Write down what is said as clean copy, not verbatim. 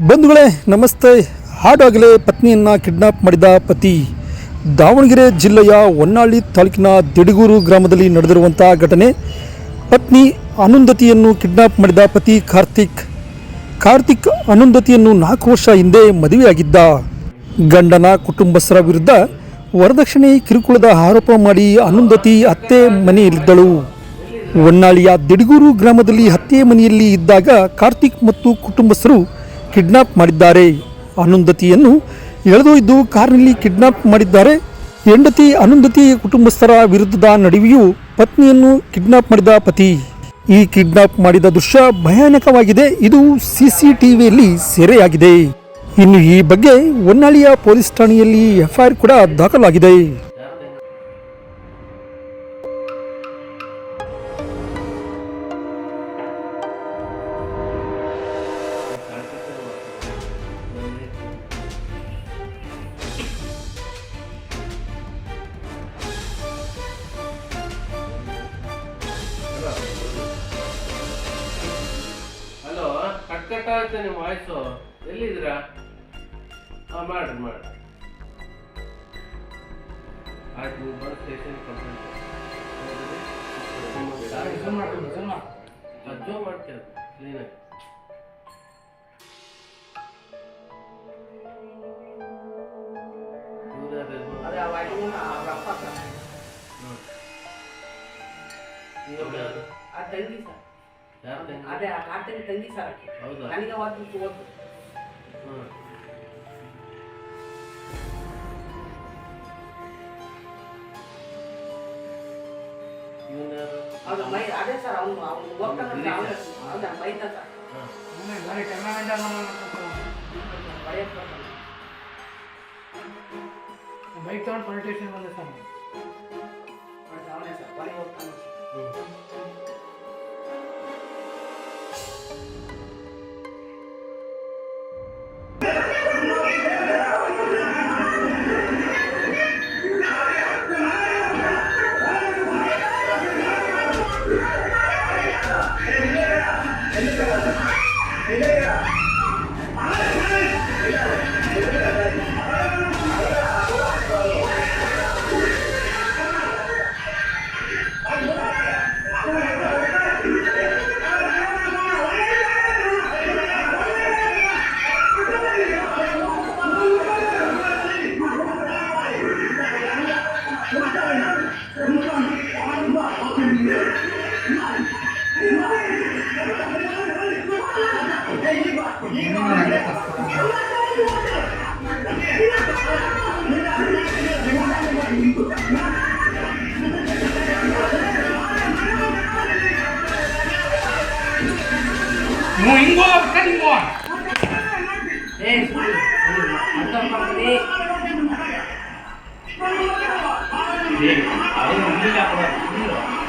ಬಂಧುಗಳೇ ನಮಸ್ತೆ. ಹಾಡಾಗಲೇ ಪತ್ನಿಯನ್ನು ಕಿಡ್ನಾಪ್ ಮಾಡಿದ ಪತಿ. ದಾವಣಗೆರೆ ಜಿಲ್ಲೆಯ ಹೊನ್ನಾಳಿ ತಾಲೂಕಿನ ದಿಡಗೂರು ಗ್ರಾಮದಲ್ಲಿ ನಡೆದಿರುವಂಥ ಘಟನೆ. ಪತ್ನಿ ಅರುಂಧತಿಯನ್ನು ಕಿಡ್ನಾಪ್ ಮಾಡಿದ ಪತಿ ಕಾರ್ತಿಕ್ ಅರುಂಧತಿಯನ್ನು 4 ವರ್ಷ ಹಿಂದೆ ಮದುವೆಯಾಗಿದ್ದ. ಗಂಡನ ಕುಟುಂಬಸ್ಥರ ವಿರುದ್ಧ ವರದಕ್ಷಿಣೆ ಕಿರುಕುಳದ ಆರೋಪ ಮಾಡಿ ಅರುಂಧತಿ ಅತ್ತೆ ಮನೆಯಲ್ಲಿದ್ದಳು. ಹೊನ್ನಾಳಿಯ ದಿಡಗೂರು ಗ್ರಾಮದಲ್ಲಿ ಅತ್ತೆ ಮನೆಯಲ್ಲಿ ಇದ್ದಾಗ ಕಾರ್ತಿಕ್ ಮತ್ತು ಕುಟುಂಬಸ್ಥರು ಕಿಡ್ನಾಪ್ ಮಾಡಿದ್ದಾರೆ. ಅರುಂಧತಿಯನ್ನು ಎಳೆದೊಯ್ದು ಕಾರಿನಲ್ಲಿ ಕಿಡ್ನಾಪ್ ಮಾಡಿದ್ದಾರೆ. ಹೆಂಡತಿ ಅರುಂಧತಿ ಕುಟುಂಬಸ್ಥರ ವಿರುದ್ಧದ ನಡುವೆಯೂ ಪತ್ನಿಯನ್ನು ಕಿಡ್ನಾಪ್ ಮಾಡಿದ ಪತಿ. ಈ ಕಿಡ್ನಾಪ್ ಮಾಡಿದ ದೃಶ್ಯ ಭಯಾನಕವಾಗಿದೆ. ಇದು CCTVಯಲ್ಲಿ ಸೆರೆಯಾಗಿದೆ. ಇನ್ನು ಈ ಬಗ್ಗೆ ಹೊನ್ನಾಳಿಯ ಪೊಲೀಸ್ ಠಾಣೆಯಲ್ಲಿ FIR ಕೂಡ ದಾಖಲಾಗಿದೆ. ಹಲೋ, ಕಟ್ಕಟ್ಟಾಗುತ್ತೆ ನಿಮ್ಮ ವಾಯ್ಸು. ಎಲ್ಲಿದ್ದೀರಾ? ಹಾಂ, ಮಾಡ್ರಿ ಆಯ್ತು. ನೀವು ಬಂದು ಸ್ಟೇಷನ್ ಕಂಪ್ಲೇಂಟ್ ಅಜ್ಜೋ ಮಾಡ್ತೀರ ಕ್ಲೀನಾಗಿ. ಅದೇ ಆ ಕಾರ್ತಿಕ್ ತಂಗಿ ಸರ್. ಹೌದಾ? ನನಗೆ ಓದ್ಬಿಟ್ಟು ಅದು ಮೈ ಅದೇ ಸರ್. ಅವನು ಹೋಗ್ತಾನೆ ಹೌದಾ? ಮೈತ ಸರ್ ಬೈಕ್ ತಗೊಂಡು ಪೊಲೀಸ್ ಸ್ಟೇಷನ್ ಬಂದೆ ಸರ್. ಅವನೇ ಸರ್ ಹೊರಗೆ ಹೋಗ್ತಾನೆ. ಅವ್ರು